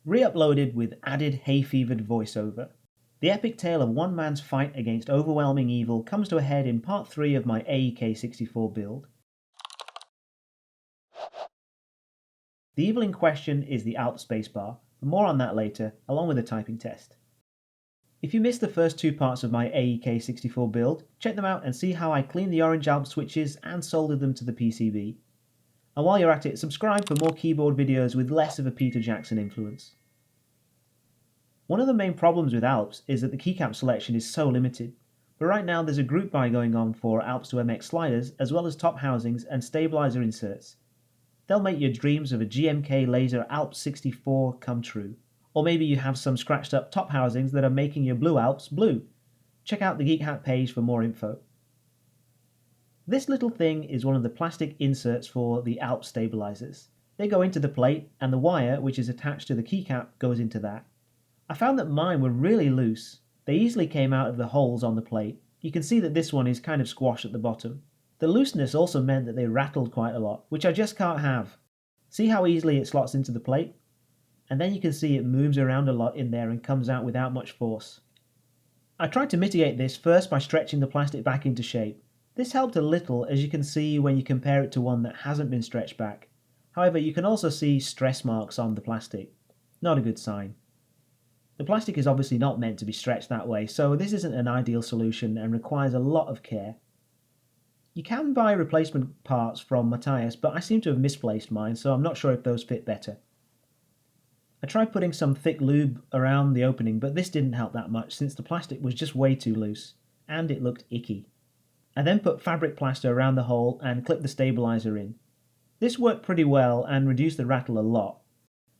re-uploaded with added hay-fevered voiceover. The epic tale of one man's fight against overwhelming evil comes to a head in part 3 of my AEK64 build. The evil in question is the ALPS spacebar, but more on that later, along with a typing test. If you missed the first 2 parts of my AEK64 build, check them out and see how I cleaned the orange ALPS switches and soldered them to the PCB. And while you're at it, subscribe for more keyboard videos with less of a Peter Jackson influence. One of the main problems with ALPS is that the keycap selection is so limited, but right now there's a group buy going on for ALPS to MX sliders as well as top housings and stabilizer inserts. They'll make your dreams of a GMK laser ALPS64 come true. Or maybe you have some scratched up top housings that are making your blue ALPS blue. Check out the Geek Hat page for more info. This little thing is one of the plastic inserts for the ALPS stabilizers. They go into the plate and the wire which is attached to the keycap goes into that. I found that mine were really loose. They easily came out of the holes on the plate. You can see that this one is kind of squashed at the bottom. The looseness also meant that they rattled quite a lot, which I just can't have. See how easily it slots into the plate? And then you can see it moves around a lot in there and comes out without much force. I tried to mitigate this first by stretching the plastic back into shape. This helped a little, as you can see when you compare it to one that hasn't been stretched back. However, you can also see stress marks on the plastic. Not a good sign. The plastic is obviously not meant to be stretched that way, so this isn't an ideal solution and requires a lot of care. You can buy replacement parts from Matthias, but I seem to have misplaced mine, so I'm not sure if those fit better. I tried putting some thick lube around the opening, but this didn't help that much since the plastic was just way too loose, and it looked icky. I then put fabric plaster around the hole and clipped the stabilizer in. This worked pretty well and reduced the rattle a lot.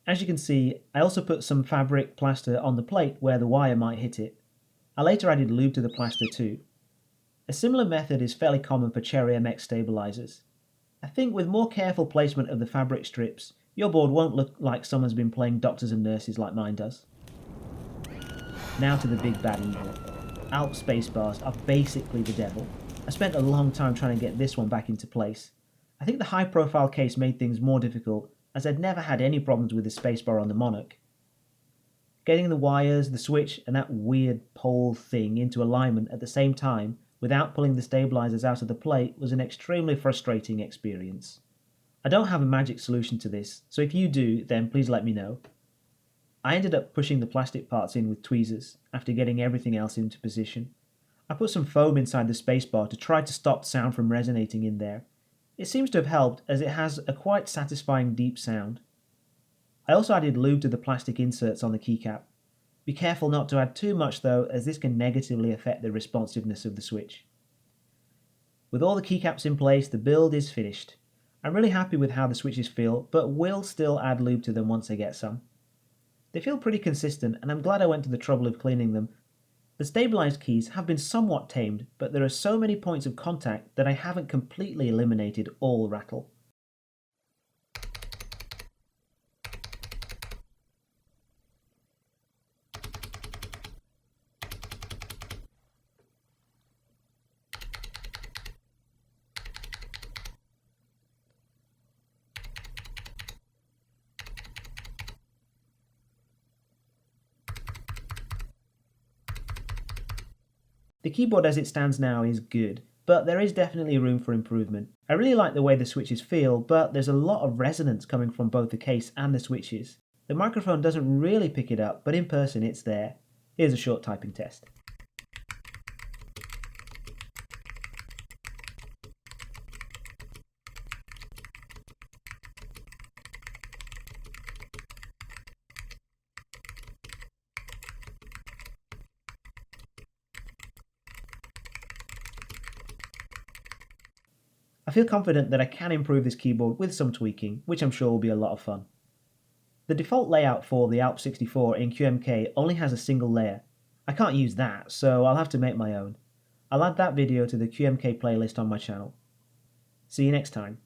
As you can see, I also put some fabric plaster on the plate where the wire might hit it. I later added lube to the plaster too. A similar method is fairly common for Cherry MX stabilizers. I think with more careful placement of the fabric strips, your board won't look like someone's been playing doctors and nurses like mine does. Now to the big bad evil. ALPS spacebars are basically the devil. I spent a long time trying to get this one back into place. I think the high profile case made things more difficult, as I'd never had any problems with the spacebar on the Monarch. Getting the wires, the switch, and that weird pole thing into alignment at the same time without pulling the stabilizers out of the plate was an extremely frustrating experience. I don't have a magic solution to this, so if you do, then please let me know. I ended up pushing the plastic parts in with tweezers after getting everything else into position. I put some foam inside the spacebar to try to stop sound from resonating in there. It seems to have helped, as it has a quite satisfying deep sound. I also added lube to the plastic inserts on the keycap. Be careful not to add too much though, as this can negatively affect the responsiveness of the switch. With all the keycaps in place, the build is finished. I'm really happy with how the switches feel, but will still add lube to them once I get some. They feel pretty consistent, and I'm glad I went to the trouble of cleaning them. The stabilized keys have been somewhat tamed, but there are so many points of contact that I haven't completely eliminated all rattle. The keyboard as it stands now is good, but there is definitely room for improvement. I really like the way the switches feel, but there's a lot of resonance coming from both the case and the switches. The microphone doesn't really pick it up, but in person it's there. Here's a short typing test. I feel confident that I can improve this keyboard with some tweaking, which I'm sure will be a lot of fun. The default layout for the ALPS64 in QMK only has a single layer. I can't use that, so I'll have to make my own. I'll add that video to the QMK playlist on my channel. See you next time.